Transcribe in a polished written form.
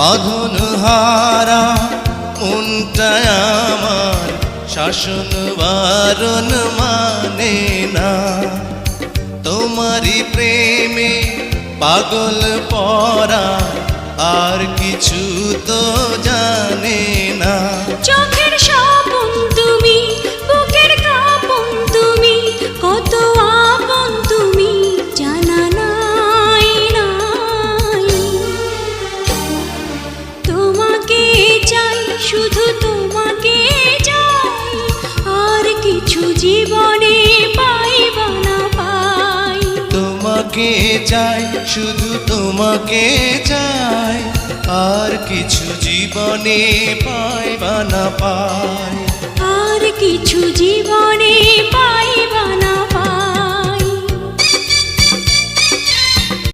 বাঁধন হারা মনটা আমার শাসন বারণ মানে না। তোমারই প্রেমে পাগল পরা আর কিছু তো জানে না। চোখের স্বপন তুমি, বুকের কাঁপন তুমি, কত আপন তুমি জানা নাই নাই। তোমাকে চাই, শুধু তোমাকে চাই, আর কিছু জীবনে পাইবা না পাই। তোমাকে চাই, শুধু তোমাকে চাই, আর কিছু জীবনে পাইবা না পাই। আর কিছু জীবনে পাইবা না